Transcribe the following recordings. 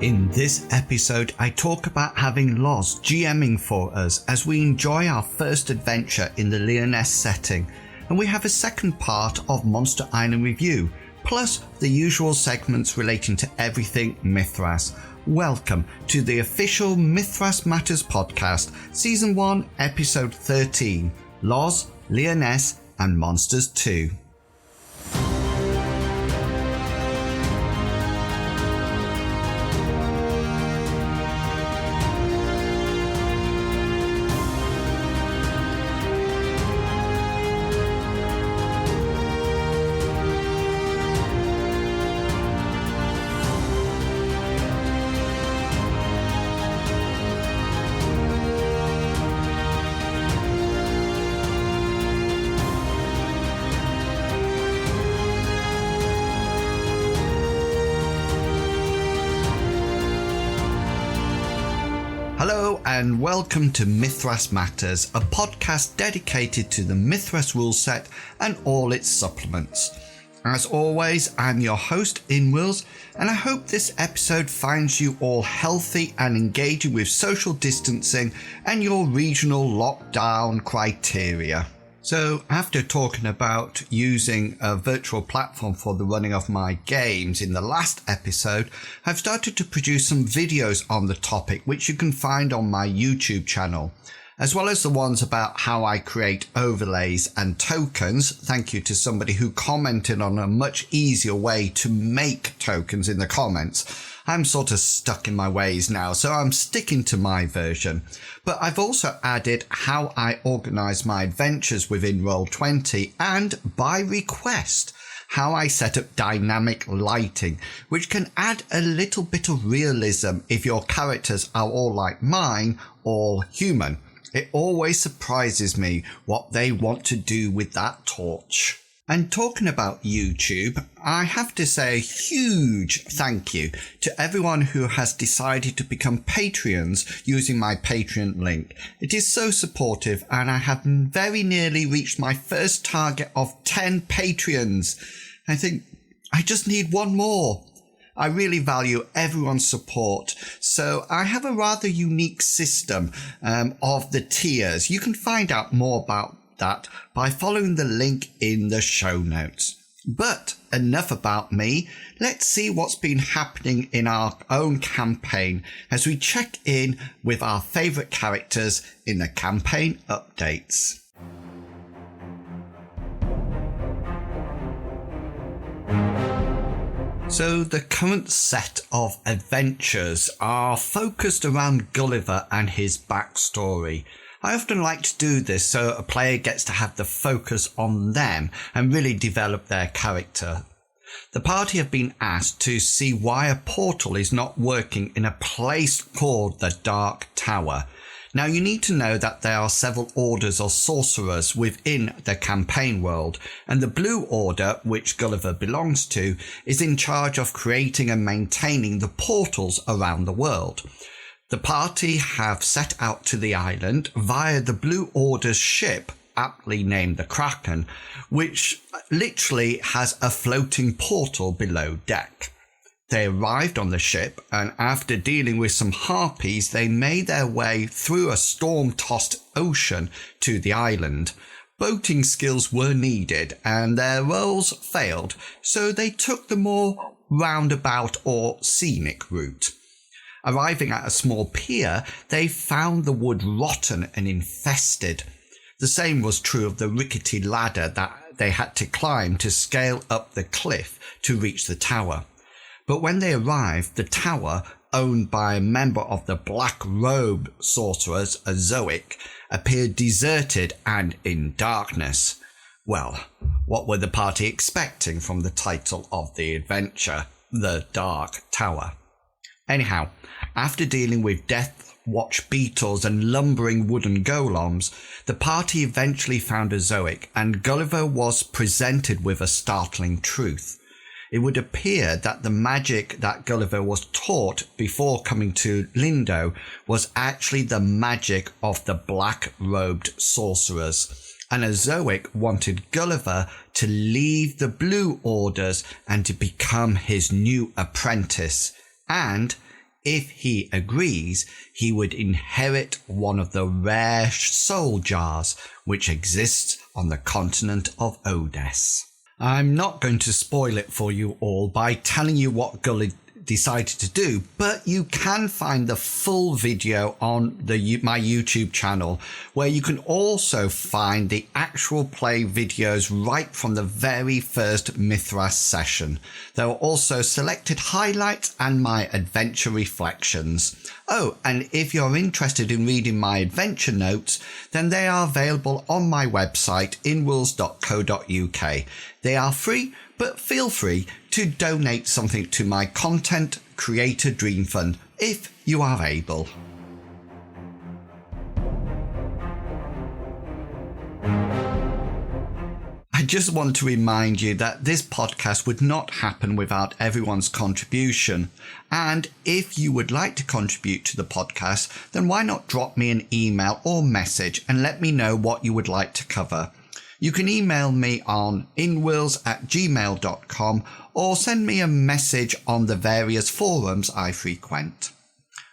In this episode, I talk about having Loz GMing for us as we enjoy our first adventure in the Lyonesse setting, and we have a second part of Monster Island Review, plus the usual segments relating to everything Mythras. Welcome to the official Mythras Matters podcast, Season 1, Episode 13, Loz, Lyonesse, and Monsters 2. Hello and welcome to Mythras Matters, a podcast dedicated to the Mythras rule set and all its supplements. As always, I'm your host, Inwils, and I hope this episode finds you all healthy and engaging with social distancing and your regional lockdown criteria. So after talking about using a virtual platform for the running of my games in the last episode, I've started to produce some videos on the topic which you can find on my YouTube channel, as well as the ones about how I create overlays and tokens. Thank you to somebody who commented on a much easier way to make tokens in the comments. I'm sort of stuck in my ways now, so I'm sticking to my version. But I've also added how I organise my adventures within Roll20 and, by request, how I set up dynamic lighting, which can add a little bit of realism if your characters are all like mine, all human. It always surprises me what they want to do with that torch. And talking about YouTube, I have to say a huge thank you to everyone who has decided to become Patreons using my Patreon link. It is so supportive, and I have very nearly reached my first target of 10 Patreons. I think I just need one more. I really value everyone's support, so I have a rather unique system of the tiers. You can find out more about that by following the link in the show notes. But enough about me. Let's see what's been happening in our own campaign as we check in with our favourite characters in the campaign updates. So the current set of adventures are focused around Gulliver and his backstory. I often like to do this so a player gets to have the focus on them and really develop their character. The party have been asked to see why a portal is not working in a place called the Dark Tower. Now you need to know that there are several orders of sorcerers within the campaign world, and the Blue Order, which Gulliver belongs to, is in charge of creating and maintaining the portals around the world. The party have set out to the island via the Blue Order's ship, aptly named the Kraken, which literally has a floating portal below deck. They arrived on the ship, and after dealing with some harpies, they made their way through a storm-tossed ocean to the island. Boating skills were needed, and their rolls failed, so they took the more roundabout or scenic route. Arriving at a small pier, they found the wood rotten and infested. The same was true of the rickety ladder that they had to climb to scale up the cliff to reach the tower. But when they arrived, the tower, owned by a member of the Black Robe sorcerers, a Zoic, appeared deserted and in darkness. Well, what were the party expecting from the title of the adventure, The Dark Tower? Anyhow, after dealing with Death Watch beetles and lumbering wooden golems, the party eventually found a Zoic, and Gulliver was presented with a startling truth. It would appear that the magic that Gulliver was taught before coming to Lindo was actually the magic of the black-robed sorcerers, and a Zoic wanted Gulliver to leave the Blue Orders and to become his new apprentice, and If he agrees, he would inherit one of the rare soul jars which exists on the continent of Odess. I'm not going to spoil it for you all by telling you what Gully decided to do, but you can find the full video on my YouTube channel, where you can also find the actual play videos right from the very first Mythras session. There are also selected highlights and my adventure reflections. Oh, and if you're interested in reading my adventure notes, then they are available on my website, inwils.co.uk. They are free, but feel free to donate something to my Content Creator Dream Fund if you are able. I just want to remind you that this podcast would not happen without everyone's contribution. And if you would like to contribute to the podcast, then why not drop me an email or message and let me know what you would like to cover. You can email me on inwils@gmail.com or send me a message on the various forums I frequent.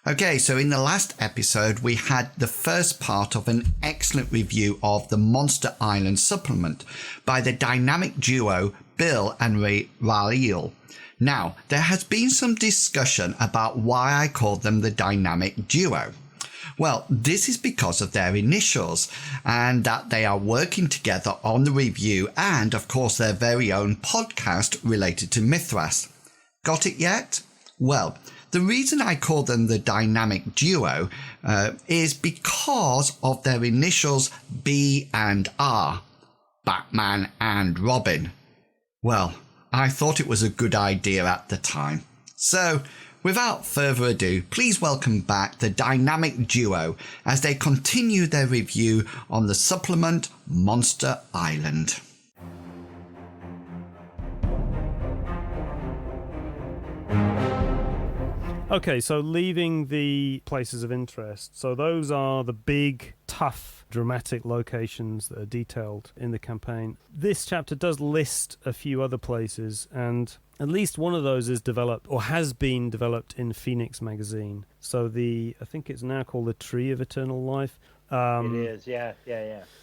Okay, so in the last episode, we had the first part of an excellent review of the Monster Island supplement by the dynamic duo Bill and Rael. Now, there has been some discussion about why I called them the dynamic duo. Well, this is because of their initials and that they are working together on the review and, of course, their very own podcast related to Mythras. Got it yet? Well, the reason I call them the dynamic duo is because of their initials B and R, Batman and Robin. Well, I thought it was a good idea at the time. So, without further ado, please welcome back the dynamic duo as they continue their review on the supplement Monster Island. Okay, so leaving the places of interest. So those are the big, tough, dramatic locations that are detailed in the campaign. This chapter does list a few other places, and at least one of those is developed or has been developed in Phoenix magazine. So I think it's now called the Tree of Eternal Life. It is, yeah.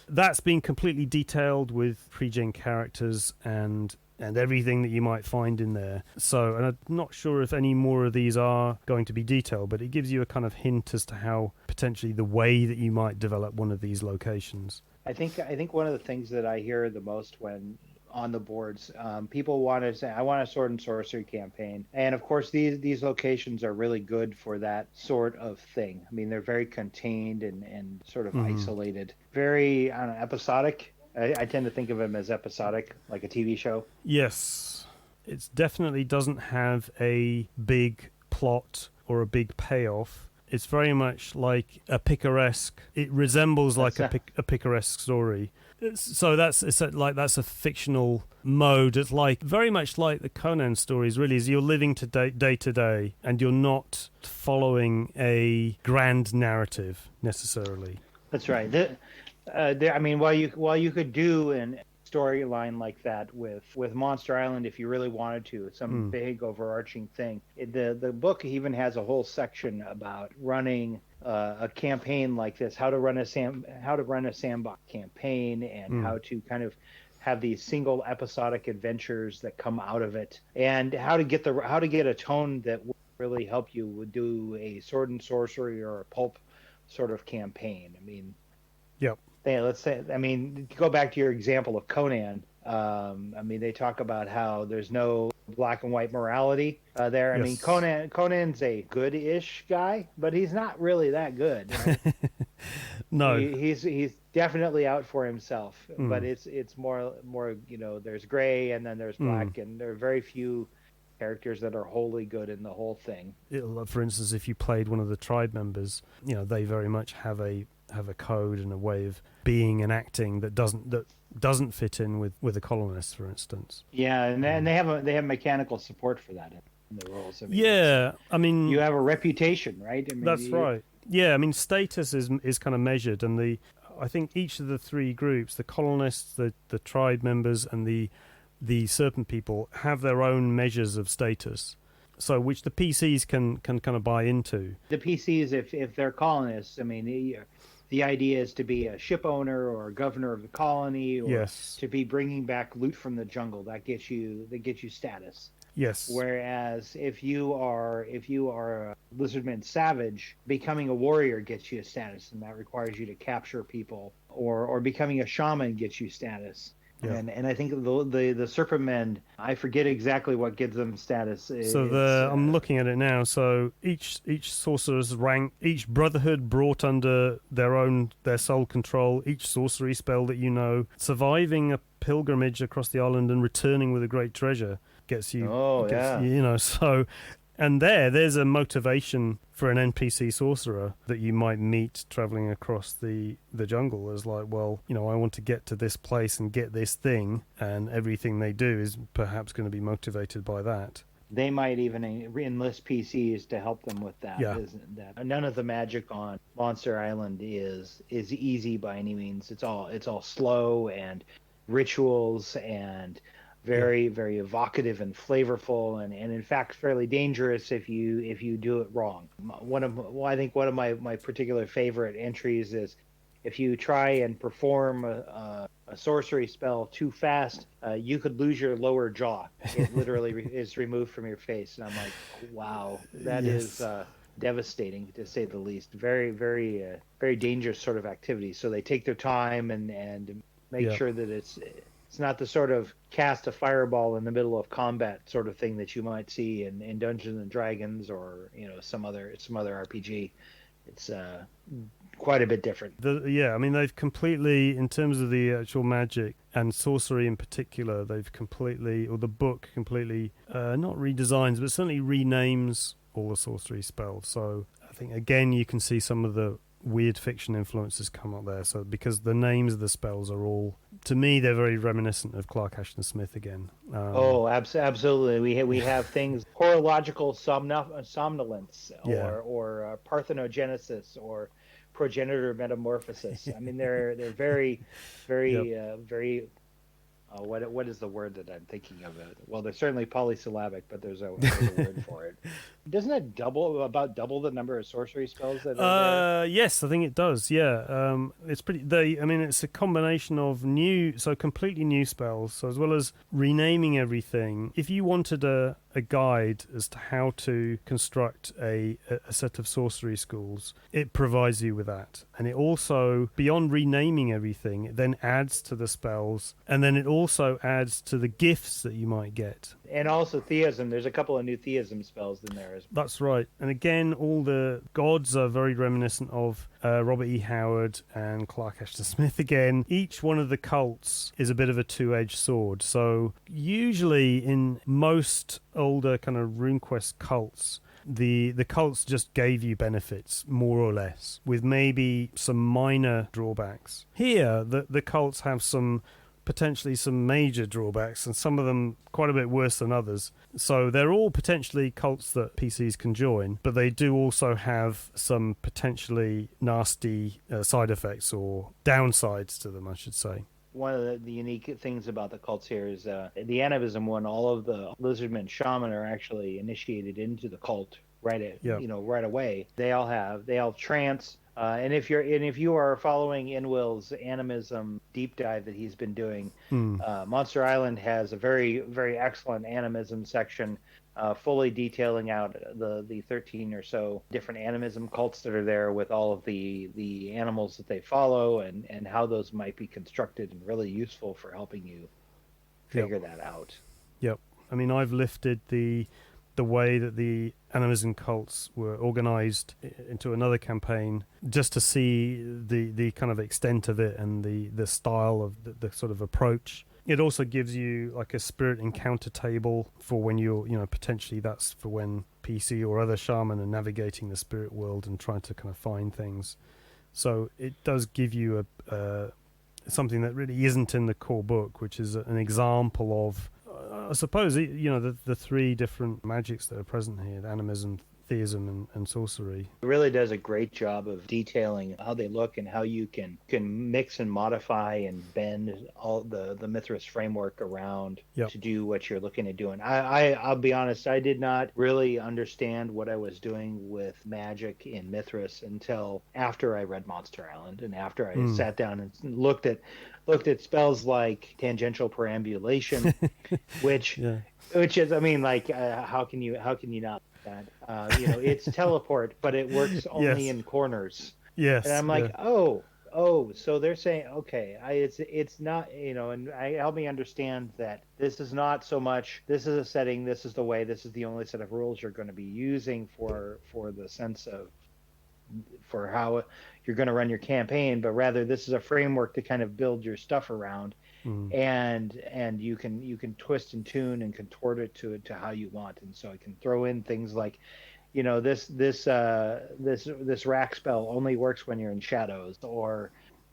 That's been completely detailed with pre-gen characters and everything that you might find in there. So, and I'm not sure if any more of these are going to be detailed, but it gives you a kind of hint as to how potentially the way that you might develop one of these locations. I think one of the things that I hear the most when on the boards, people want to say, I want a sword and sorcery campaign. And of course, these locations are really good for that sort of thing. I mean, they're very contained and sort of isolated, very episodic. I tend to think of them as episodic, like a TV show. Yes. It definitely doesn't have a big plot or a big payoff. It's very much like a picaresque. It resembles like a picaresque story. That's a fictional mode. It's like very much like the Conan stories. Really, is you're living day to day, and you're not following a grand narrative necessarily. That's right. I mean, while you could do a storyline like that with Monster Island, if you really wanted to, some big overarching thing. The book even has a whole section about running a campaign like this, how to run a sandbox campaign, and how to kind of have these single episodic adventures that come out of it, and how to get a tone that will really help you do a sword and sorcery or a pulp sort of campaign. I mean, yep. Let's say, I mean, go back to your example of Conan. I mean, they talk about how there's no black and white morality there. Yes. I mean, Conan's a good-ish guy, but he's not really that good. Right? No, he's definitely out for himself. But it's more there's gray and then there's black, and there are very few characters that are wholly good in the whole thing. For instance, if you played one of the tribe members, they very much have a code and a way of being and acting that doesn't fit in with the colonists, for instance. Yeah, and they have mechanical support for that in the rules. I mean, you have a reputation, right? I mean, that's right. Yeah, I mean, status is kind of measured, and I think each of the three groups, the colonists, the tribe members, and the serpent people, have their own measures of status. So which the PCs can kind of buy into. The PCs, if they're colonists, I mean, the idea is to be a ship owner or a governor of the colony, or Yes. to be bringing back loot from the jungle. That gets you status. Yes. Whereas if you are a lizardman savage, becoming a warrior gets you a status, and that requires you to capture people, or becoming a shaman gets you status. Yeah. And I think the serpent men, I forget exactly what gives them status. So I'm looking at it now. So each sorcerer's rank, each brotherhood brought under their sole control, each sorcery spell that you know, surviving a pilgrimage across the island and returning with a great treasure gets you. You know, so. And there's a motivation for an NPC sorcerer that you might meet traveling across the jungle as like, well, you know, I want to get to this place and get this thing, and everything they do is perhaps going to be motivated by that. They might even enlist PCs to help them with that. Yeah. None of the magic on Monster Island is easy by any means. It's all slow and rituals and very evocative and flavorful, and in fact fairly dangerous if you do it wrong. I think one of my particular favorite entries is if you try and perform a sorcery spell too fast, you could lose your lower jaw. It literally is removed from your face, and I'm like, wow, that is devastating to say the least. Very very dangerous sort of activity. So they take their time and make sure that it's not the sort of cast a fireball in the middle of combat sort of thing that you might see in Dungeons and Dragons, or some other RPG. It's quite a bit different. I mean, they've completely, in terms of the actual magic and sorcery in particular, they've completely, or the book completely, not redesigns, but certainly renames all the sorcery spells. So I think again you can see some of the weird fiction influences come up there. So because the names of the spells are all, to me, they're very reminiscent of Clark Ashton Smith again. Absolutely. We have things horological somnolence, or parthenogenesis, or progenitor metamorphosis. I mean, they're very very. What is the word that I'm thinking of? Well, they're certainly polysyllabic, but there's a word for it. Doesn't it double the number of sorcery spells that are there? Yes, I think it does. Yeah, it's pretty. It's a combination of completely new spells. So as well as renaming everything, if you wanted a guide as to how to construct a set of sorcery schools, it provides you with that. And it also, beyond renaming everything, it then adds to the spells, and then it also adds to the gifts that you might get. And also theism. There's a couple of new theism spells in there as well. That's right. And again, all the gods are very reminiscent of Robert E. Howard and Clark Ashton Smith again. Each one of the cults is a bit of a two-edged sword. So usually in most older kind of RuneQuest cults, the cults just gave you benefits, more or less, with maybe some minor drawbacks. Here, the cults have potentially some major drawbacks, and some of them quite a bit worse than others. So they're all potentially cults that PCs can join, but they do also have some potentially nasty side effects, or downsides to them, I should say. One of the unique things about the cults here is the animism one. All of the lizardmen shaman are actually initiated into the cult right away. They all have trance. And if you are following Inwils' animism deep dive that he's been doing, Monster Island has a very very excellent animism section, fully detailing out the 13 or so different animism cults that are there, with all of the animals that they follow, and how those might be constructed, and really useful for helping you figure that out. Yep. I mean, I've lifted the way that the animism cults were organized into another campaign, just to see the kind of extent of it and the style of the sort of approach. It also gives you like a spirit encounter table for when you're, potentially that's for when PC or other shaman are navigating the spirit world and trying to kind of find things. So it does give you something that really isn't in the core book, which is an example of, I suppose, the three different magics that are present here: animism, theism and sorcery. It really does a great job of detailing how they look and how you can mix and modify and bend all the Mythras framework around to do what you're looking at doing. I'll be honest, I did not really understand what I was doing with magic in Mythras until after I read Monster Island and after I sat down and looked at spells like tangential perambulation, which is, I mean, like, how can you not that? It's teleport, but it works only in corners. Yes. And I'm like, so they're saying, okay, it's not, and help me understand that this is not so much, this is a setting, this is the way, this is the only set of rules you're going to be using for the sense of, for how you're going to run your campaign, but rather this is a framework to kind of build your stuff around, and you can twist and tune and contort it to how you want. And so I can throw in things like, this rack spell only works when you're in shadows, or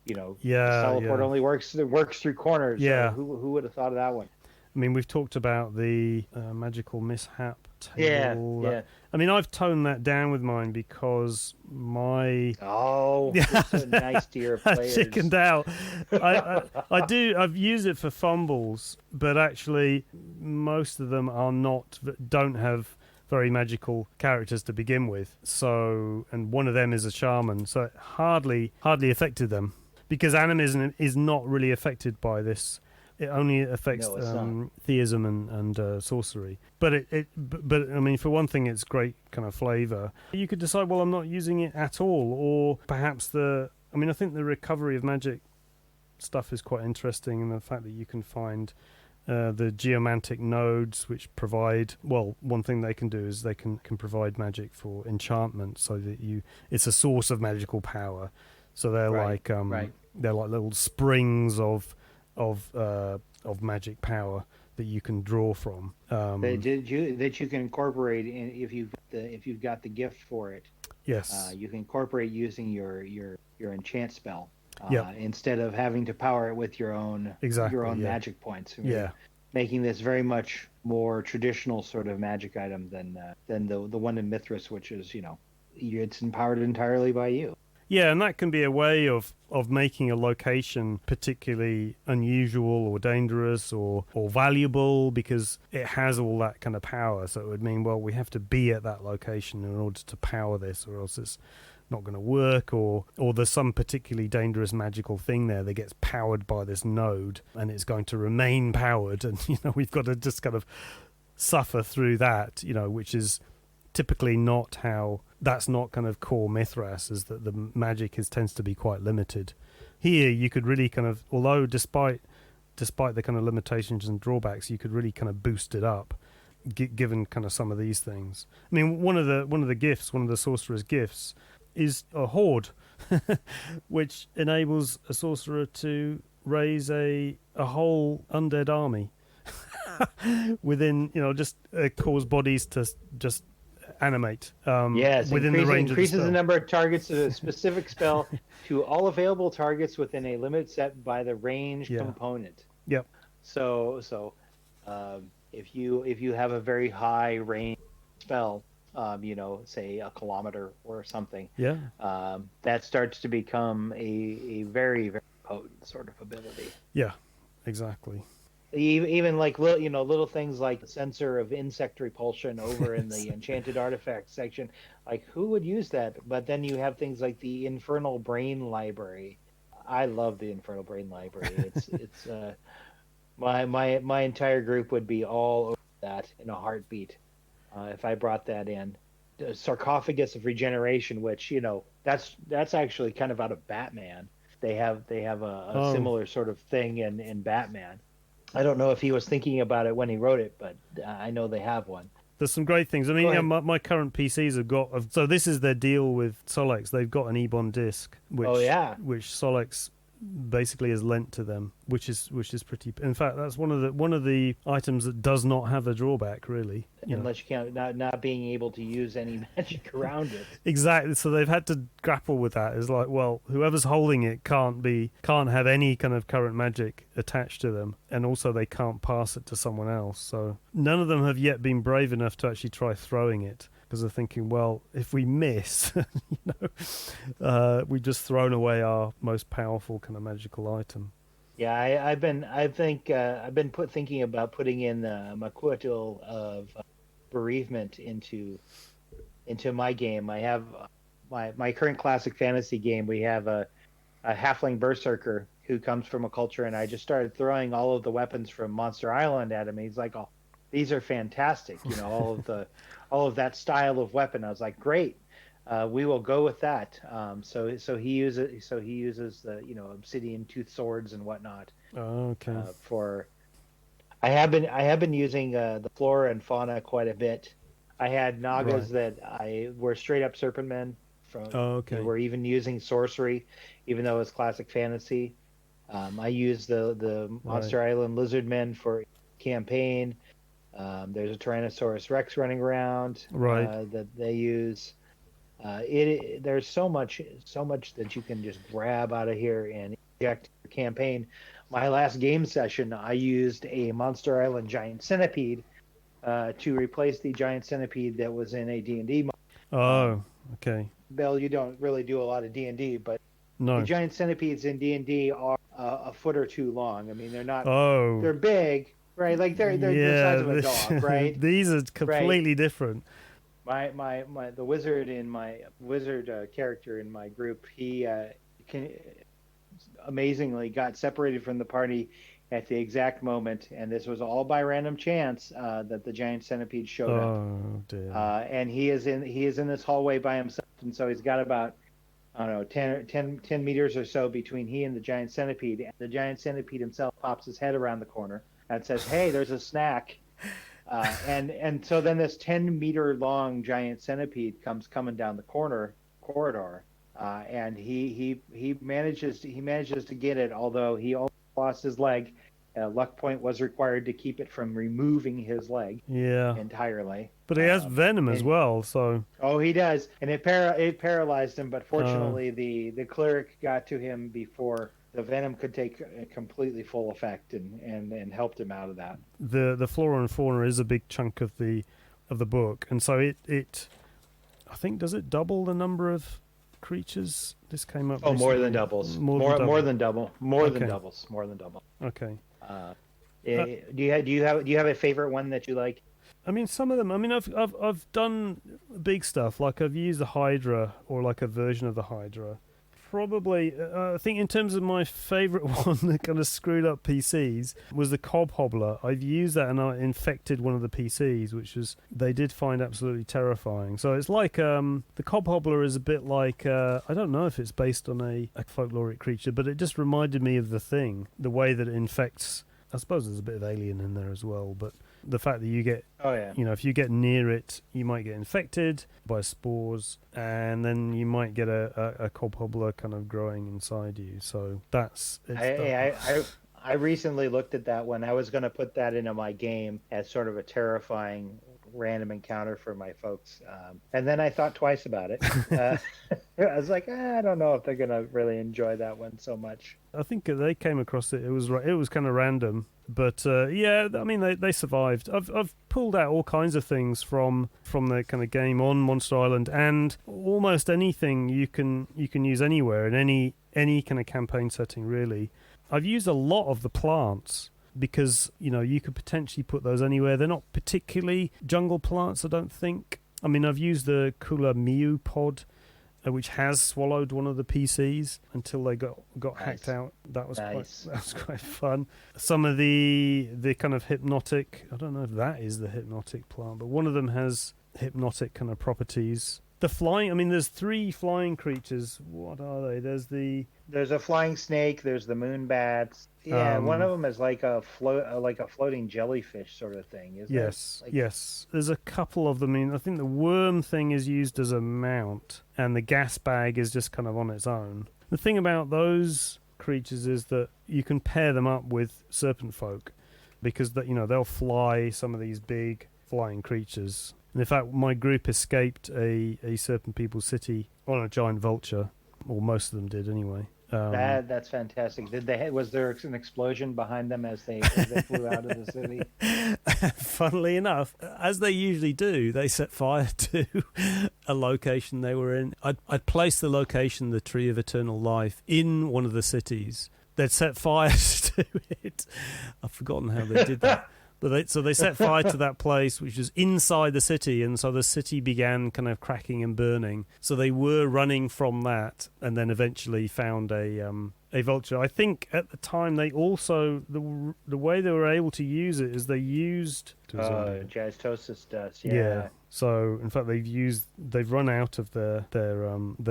teleport only works through corners. Yeah. So who would have thought of that one? I mean, we've talked about the magical mishap table. Yeah. I mean, I've toned that down with mine because my... Oh, so nice to your players. I chickened out. I've used it for fumbles, but actually most of them don't have very magical characters to begin with. So, and one of them is a shaman, so it hardly affected them, because animism is not really affected by this. It only affects theism and sorcery. But but I mean, for one thing, it's great kind of flavor. You could decide, well, I'm not using it at all, or perhaps I think the recovery of magic stuff is quite interesting, and the fact that you can find the geomantic nodes, which provide, well, one thing they can do is they can provide magic for enchantment, so that it's a source of magical power. So they're they're like little springs of magic power that you can draw from. That you can incorporate in if you've got the gift for it. Yes. You can incorporate using your enchant spell. Instead of having to power it with your own magic points. Yeah. Making this very much more traditional sort of magic item than the one in Mythras, which is, it's empowered entirely by you. Yeah, and that can be a way of making a location particularly unusual or dangerous or valuable, because it has all that kind of power. So it would mean, well, we have to be at that location in order to power this, or else it's not going to work, or there's some particularly dangerous magical thing there that gets powered by this node, and it's going to remain powered, and we've got to just kind of suffer through that, which is typically not how... That's not kind of core Mythras, is that the magic tends to be quite limited. Here, you could really kind of, although despite the kind of limitations and drawbacks, you could really kind of boost it up, given kind of some of these things. I mean, one of the gifts, one of the sorcerer's gifts, is a horde, which enables a sorcerer to raise a whole undead army within, just cause bodies to just animate within the range increases of the spell. The number of targets of a specific spell to all available targets within a limit set by the range component. Yep. So if you have a very high range spell, say a kilometer or something, that starts to become a very, very potent sort of ability. Yeah, exactly. Even like little things like the sensor of insect repulsion over in the enchanted artifacts section, like who would use that? But then you have things like the Infernal Brain Library. I love the Infernal Brain Library. It's my entire group would be all over that in a heartbeat if I brought that in. The Sarcophagus of Regeneration, which that's actually kind of out of Batman. They have a similar sort of thing in Batman. I don't know if he was thinking about it when he wrote it, but I know they have one. There's some great things. I mean, my current PCs have got... So this is their deal with Solex. They've got an Ebon disc, which Solex basically is lent to them, which is pretty... In fact, that's one of the items that does not have a drawback, really. Unless you can't... Not being able to use any magic around it. Exactly. So they've had to grapple with that. It's like, well, whoever's holding it can't have any kind of current magic attached to them, and also they can't pass it to someone else. So none of them have yet been brave enough to actually try throwing it. because they're thinking, well, if we miss, we've just thrown away our most powerful kind of magical item. Yeah, I've been thinking about putting in my quotal of bereavement into my game. I have my current classic fantasy game. We have a halfling berserker who comes from a culture, and I just started throwing all of the weapons from Monster Island at him. He's like, "Oh, these are fantastic!" All of that style of weapon. I was like, "Great, we will go with that." So he uses the obsidian tooth swords and whatnot. Oh, okay. I have been using the flora and fauna quite a bit. I had Nagas that were straight up serpent men. We're even using sorcery, even though it's classic fantasy. I use the Monster Island lizard men for campaign. There's a Tyrannosaurus Rex running around that they use. There's so much that you can just grab out of here and inject your campaign. My last game session, I used a Monster Island giant centipede to replace the giant centipede that was in a D&D. Oh, okay. Bill, you don't really do a lot of D&D, but no. The giant centipedes in D&D are a foot or two long. I mean, they're not. Oh. They're big, right? Like they're the size of a dog, right? These are completely different. The wizard in my character in my group, he amazingly got separated from the party at the exact moment, and this was all by random chance that the giant centipede showed up. Oh dear! And he is in this hallway by himself, and so he's got about 10 meters or so between he and the giant centipede. And the giant centipede himself pops his head around the corner and says, "Hey, there's a snack." And so then this 10-meter long giant centipede comes coming down the corridor, and he manages to get it, although he almost lost his leg. Luck point was required to keep it from removing his leg entirely. But he has venom as well, so. Oh, he does, and it paralyzed him. But fortunately, the cleric got to him before the venom could take completely full effect, and helped him out of that. The flora and fauna is a big chunk of the book, and so it I think, does it double the number of creatures? This came up. Oh, recently. More than doubles. More than double. More than doubles. Okay. Do you have a favorite one that you like? I mean, some of them. I mean, I've done big stuff. Like I've used the Hydra, or like a version of the Hydra. Probably, I think in terms of my favorite one that kind of screwed up PCs was the Cob Hobbler. I've used that and I infected one of the PCs, which was, they did find absolutely terrifying. So it's like, the Cob Hobbler is a bit like, I don't know if it's based on a folkloric creature, but it just reminded me of the Thing, the way that it infects. I suppose there's a bit of alien in there as well, but the fact that you get, if you get near it, you might get infected by spores, and then you might get a Cob Hobbler kind of growing inside you. So that's. I recently looked at that one. I was going to put that into my game as sort of a terrifying random encounter for my folks, and then I thought twice about it. I was like, I don't know if they're going to really enjoy that one so much. I think they came across it. It was kind of random, but I mean they survived. I've pulled out all kinds of things from the kind of game on Monster Island, and almost anything you can use anywhere in any kind of campaign setting. Really, I've used a lot of the plants, because you could potentially put those anywhere. They're not particularly jungle plants, I don't think. I mean, I've used the Kula Miu pod, which has swallowed one of the PCs until they got hacked out. That was quite fun. Some of the kind of hypnotic, I don't know if that is the hypnotic plant, but one of them has hypnotic kind of properties. The flying, I mean, there's 3 flying creatures. What are they? There's a flying snake. There's the moon bats. Yeah, one of them is like a floating jellyfish sort of thing. Yes. There's a couple of them. I mean, I think the worm thing is used as a mount, and the gas bag is just kind of on its own. The thing about those creatures is that you can pair them up with serpent folk, because they'll fly some of these big flying creatures. And in fact, my group escaped a serpent people city on a giant vulture, or most of them did anyway. That's fantastic. Was there an explosion behind them as they flew out of the city? Funnily enough, as they usually do, they set fire to a location they were in. I'd placed the location, the Tree of Eternal Life, in one of the cities. They'd set fire to it. I've forgotten how they did that. But they set fire to that place, which was inside the city, and so the city began kind of cracking and burning. So they were running from that, and then eventually found a vulture. I think at the time they also the way they were able to use it is they used jazztosis dust. Yeah. So in fact they've run out of their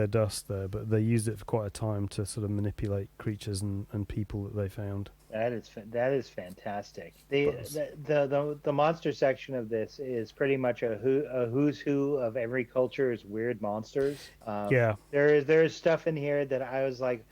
dust there, but they used it for quite a time to sort of manipulate creatures and people that they found. That is fantastic. The monster section of this is pretty much a who's who of every culture's weird monsters. There's stuff in here that I was like,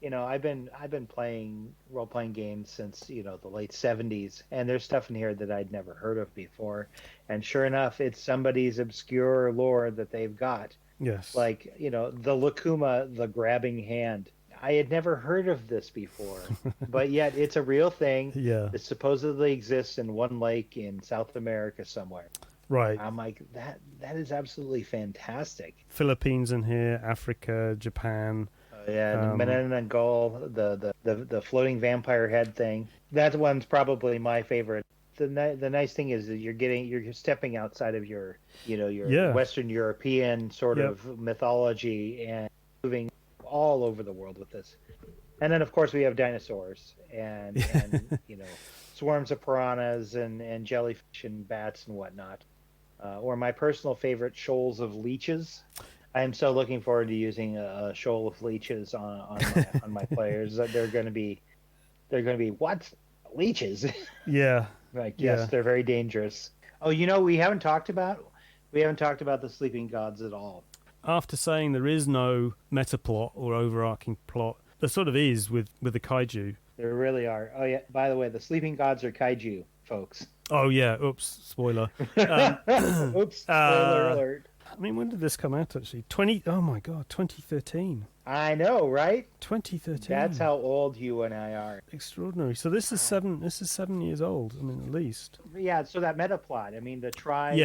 I've been playing role-playing games since the late 70s, and there's stuff in here that I'd never heard of before, and sure enough, it's somebody's obscure lore that they've got. Yes, like the Lakuma, the grabbing hand. I had never heard of this before, but yet it's a real thing. Yeah, it supposedly exists in one lake in South America somewhere. Right. I'm like, that is absolutely fantastic. Philippines in here, Africa, Japan. The Menanangol, the floating vampire head thing. That one's probably my favorite. The nice thing is that you're stepping outside of your Western European sort of mythology and moving all over the world with this. And then of course we have dinosaurs and swarms of piranhas and jellyfish and bats and whatnot. Or my personal favorite, shoals of leeches. I am so looking forward to using a shoal of leeches on my players. They're going to be what? Leeches? Yeah. Yes, they're very dangerous. Oh, we haven't talked about the sleeping gods at all. After saying there is no meta plot or overarching plot, there sort of is with the kaiju. There really are. Oh yeah. By the way, the sleeping gods are kaiju, folks. Oh yeah. Oops. Spoiler. Oops. Spoiler alert. I mean, when did this come out, actually? 2013. I know, right? 2013. That's how old you and I are. Extraordinary. So this is 7 years old, I mean, at least. Yeah, so that meta plot, I mean, the tribes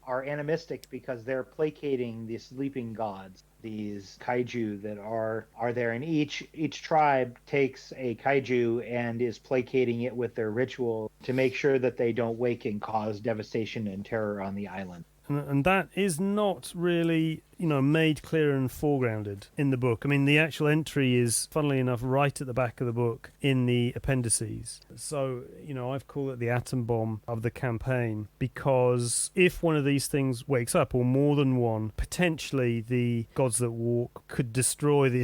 are animistic because they're placating the sleeping gods, these kaiju that are there, and each tribe takes a kaiju and is placating it with their ritual to make sure that they don't wake and cause devastation and terror on the island. And that is not really, made clear and foregrounded in the book. I mean, the actual entry is, funnily enough, right at the back of the book in the appendices. So, I've called it the atom bomb of the campaign because if one of these things wakes up, or more than one, potentially the gods that walk could destroy the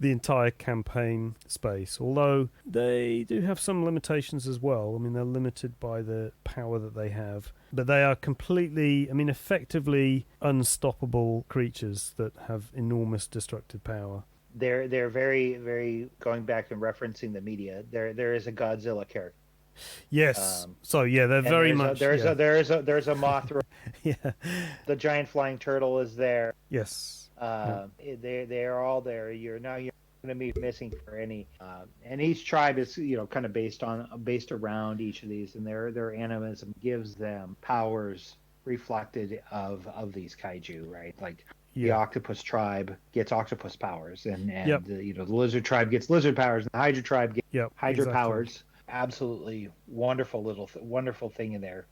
entire campaign space. Although they do have some limitations as well. I mean, they're limited by the power that they have. But they are effectively unstoppable creatures that have enormous destructive power. They're very, very, going back and referencing the media. There is a Godzilla character. Yes. They're very much. There's a Mothra. Yeah. The giant flying turtle is there. Yes. They're all there. You're going to be missing for any, and each tribe is kind of based around each of these, and their animism gives them powers reflected of these kaiju, right? Like the octopus tribe gets octopus powers, and the lizard tribe gets lizard powers, and the hydra tribe gets hydra powers. Absolutely wonderful thing in there.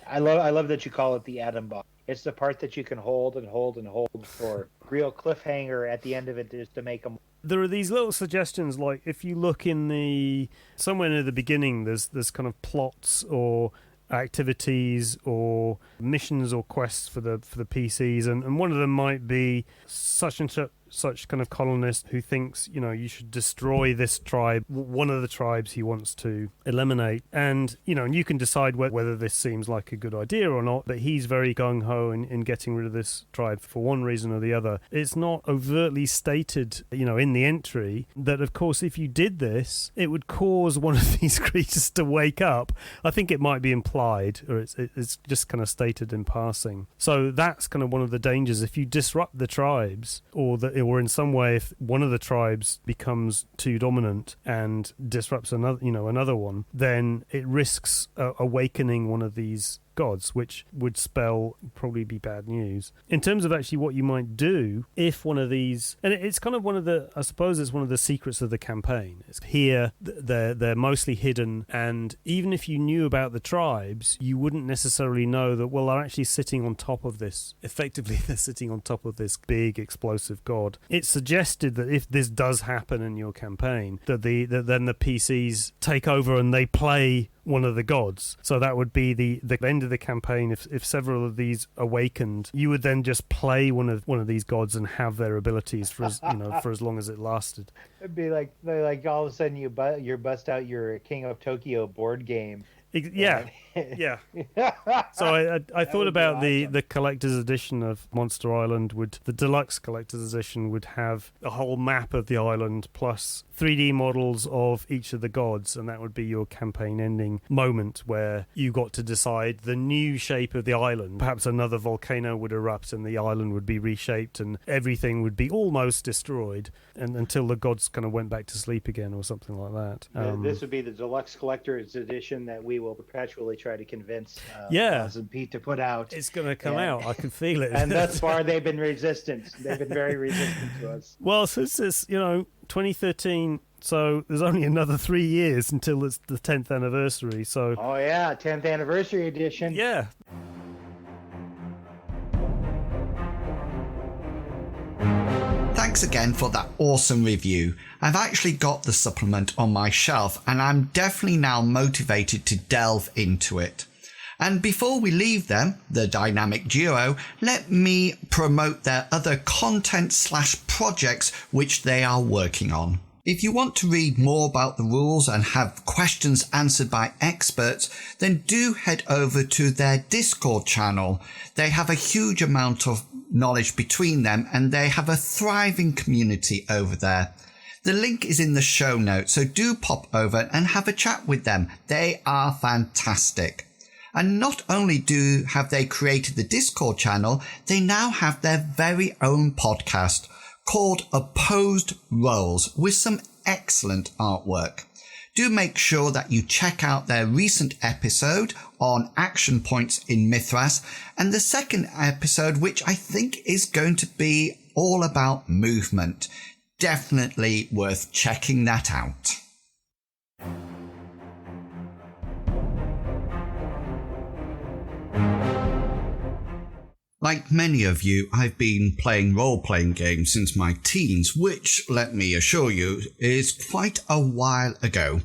I love that you call it the atom bomb. It's the part that you can hold and hold and hold for real cliffhanger at the end of it, just to make them. There are these little suggestions, like if you look somewhere near the beginning, there's kind of plots or activities or missions or quests for the PCs, and one of them might be such and such kind of colonist who thinks you should destroy this tribe, one of the tribes he wants to eliminate, and you can decide whether this seems like a good idea or not, but he's very gung-ho in getting rid of this tribe for one reason or the other. It's not overtly stated in the entry that, of course, if you did this, it would cause one of these creatures to wake up. I think it might be implied, or it's just kind of stated in passing. So that's kind of one of the dangers. If you disrupt the tribes, or that or in some way, if one of the tribes becomes too dominant and disrupts another one, then it risks awakening one of these gods, which would spell probably be bad news. In terms of actually what you might do if one of these, and it's kind of one of the, I suppose it's one of the secrets of the campaign. It's here, they're mostly hidden, and even if you knew about the tribes, you wouldn't necessarily know that, well, they're actually sitting on top of this. Effectively, they're sitting on top of this big explosive god. It's suggested that if this does happen in your campaign, that then the PCs take over and they play one of the gods. So that would be the end of the campaign. If several of these awakened, you would then just play one of these gods and have their abilities for as long as it lasted. It'd be like all of a sudden you bust out your King of Tokyo board game. Yeah. So I thought about awesome. the collector's edition of Monster Island the deluxe collector's edition would have a whole map of the island plus 3D models of each of the gods, and that would be your campaign ending moment where you got to decide the new shape of the island. Perhaps another volcano would erupt and the island would be reshaped and everything would be almost destroyed, and until the gods kind of went back to sleep again or something like that. This would be the deluxe collector's edition that we will perpetually try to convince Loz and Pete to put out. It's going to come out. I can feel it. And thus far, they've been resistant. They've been very resistant to us. Well, since it's 2013, so there's only another 3 years until it's the 10th anniversary. So. Oh yeah, 10th anniversary edition. Yeah. Thanks again for that awesome review. I've actually got the supplement on my shelf and I'm definitely now motivated to delve into it. And before we leave them, the dynamic duo, let me promote their other content/projects which they are working on. If you want to read more about the rules and have questions answered by experts, then do head over to their Discord channel. They have a huge amount of knowledge between them and they have a thriving community over there. The link is in the show notes, so do pop over and have a chat with them. They are fantastic. And not only have they created the Discord channel, they now have their very own podcast called Opposed Roles with some excellent artwork. Do make sure that you check out their recent episode on action points in Mythras and the second episode, which I think is going to be all about movement. Definitely worth checking that out. Like many of you, I've been playing role-playing games since my teens, which, let me assure you, is quite a while ago.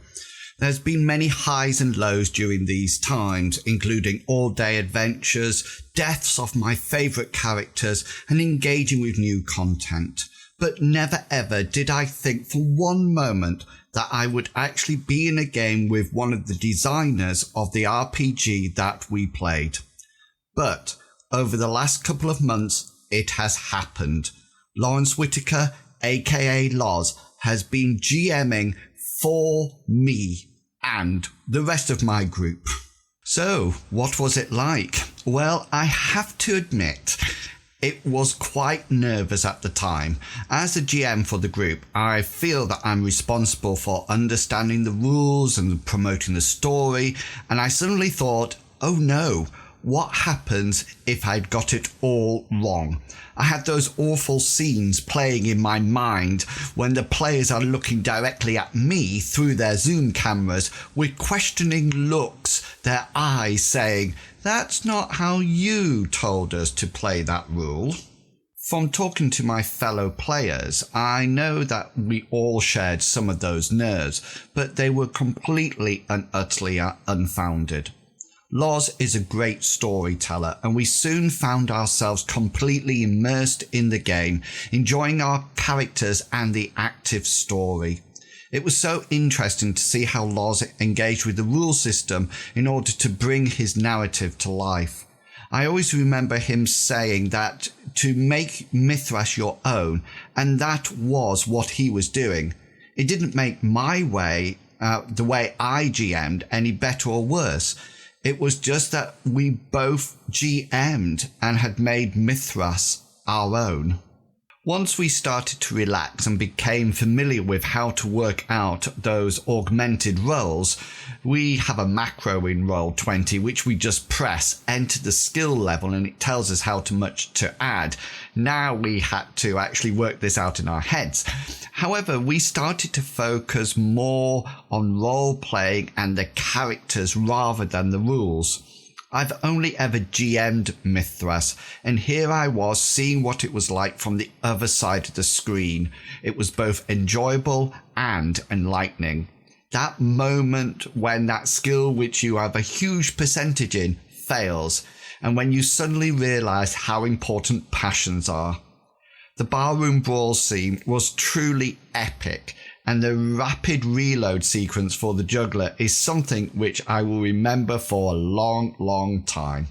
There's been many highs and lows during these times, including all-day adventures, deaths of my favourite characters, and engaging with new content. But never ever did I think for one moment that I would actually be in a game with one of the designers of the RPG that we played. But over the last couple of months, it has happened. Lawrence Whitaker, aka Loz, has been GMing for me and the rest of my group. So, what was it like? Well, I have to admit, it was quite nervous at the time. As a GM for the group, I feel that I'm responsible for understanding the rules and promoting the story, and I suddenly thought, oh no, what happens if I'd got it all wrong? I had those awful scenes playing in my mind when the players are looking directly at me through their Zoom cameras with questioning looks, their eyes saying, "That's not how you told us to play that rule." From talking to my fellow players, I know that we all shared some of those nerves, but they were completely and utterly unfounded. Loz is a great storyteller, and we soon found ourselves completely immersed in the game, enjoying our characters and the active story. It was so interesting to see how Loz engaged with the rule system in order to bring his narrative to life. I always remember him saying that to make Mythras your own, and that was what he was doing. It didn't make my way, the way I GM'd, any better or worse. It was just that we both GM'd and had made Mythras our own. Once we started to relax and became familiar with how to work out those augmented rolls, we have a macro in Roll20 which we just press, enter the skill level, and it tells us how much to add. Now we had to actually work this out in our heads. However, we started to focus more on role playing and the characters rather than the rules. I've only ever GM'd Mythras, and here I was seeing what it was like from the other side of the screen. It was both enjoyable and enlightening. That moment when that skill which you have a huge percentage in fails, and when you suddenly realise how important passions are. The barroom brawl scene was truly epic, and the rapid reload sequence for the juggler is something which I will remember for a long, long time.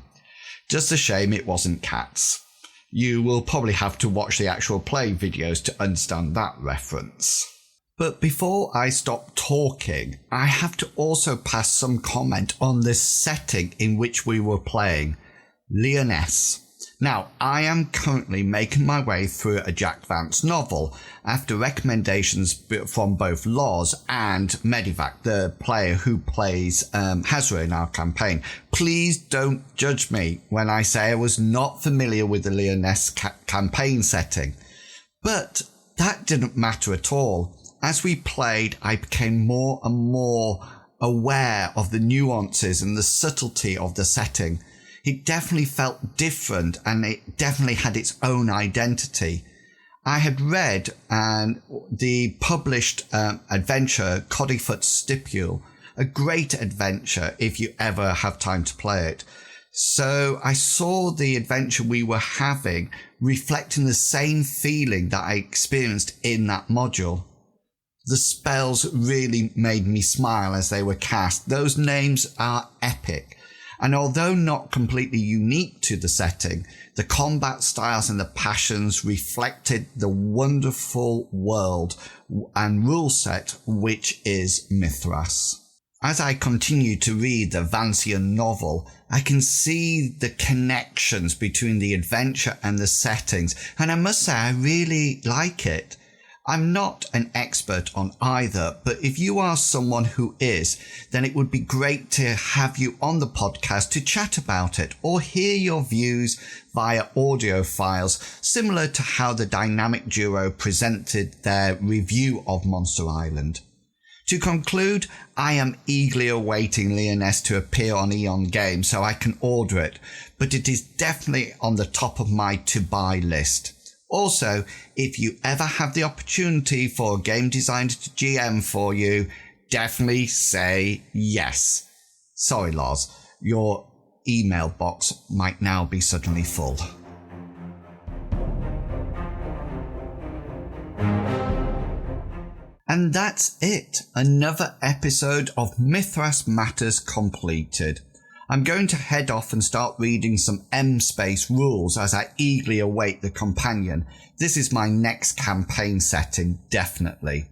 Just a shame it wasn't cats. You will probably have to watch the actual play videos to understand that reference. But before I stop talking, I have to also pass some comment on this setting in which we were playing, Lyonesse. Now, I am currently making my way through a Jack Vance novel after recommendations from both Loz and Medivac, the player who plays Hazra in our campaign. Please don't judge me when I say I was not familiar with the Lyonesse campaign setting. But that didn't matter at all. As we played, I became more and more aware of the nuances and the subtlety of the setting. It definitely felt different, and it definitely had its own identity. I had read the published adventure Coddyfoot's Stipule, a great adventure if you ever have time to play it. So I saw the adventure we were having reflecting the same feeling that I experienced in that module. The spells really made me smile as they were cast. Those names are epic. And although not completely unique to the setting, the combat styles and the passions reflected the wonderful world and rule set which is Mythras. As I continue to read the Vancian novel, I can see the connections between the adventure and the settings, and I must say I really like it. I'm not an expert on either, but if you are someone who is, then it would be great to have you on the podcast to chat about it or hear your views via audio files, similar to how the Dynamic Duo presented their review of Monster Island. To conclude, I am eagerly awaiting Lyonesse to appear on Eon Games so I can order it, but it is definitely on the top of my to-buy list. Also, if you ever have the opportunity for a game designer to GM for you, definitely say yes. Sorry, Loz, your email box might now be suddenly full. And that's it. Another episode of Mythras Matters completed. I'm going to head off and start reading some M-Space rules as I eagerly await the companion. This is my next campaign setting, definitely.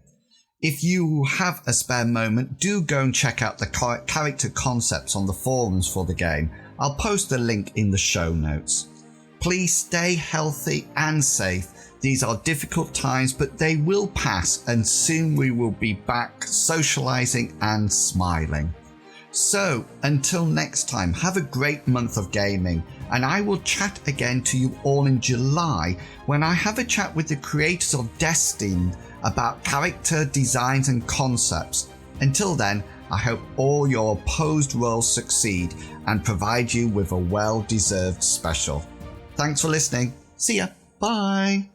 If you have a spare moment, do go and check out the character concepts on the forums for the game. I'll post the link in the show notes. Please stay healthy and safe. These are difficult times, but they will pass, and soon we will be back socializing and smiling. So, until next time, have a great month of gaming, and I will chat again to you all in July when I have a chat with the creators of Destined about character designs and concepts. Until then, I hope all your opposed roles succeed and provide you with a well-deserved special. Thanks for listening. See ya. Bye.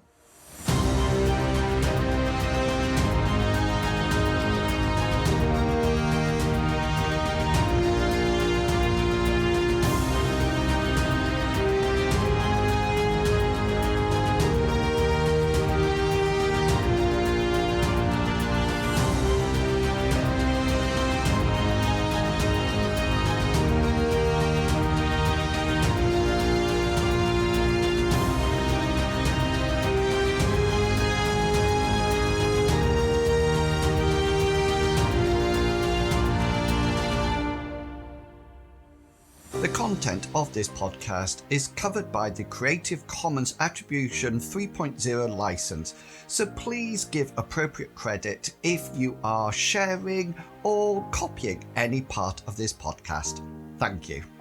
content of this podcast is covered by the Creative Commons Attribution 3.0 license, so please give appropriate credit if you are sharing or copying any part of this podcast. Thank you.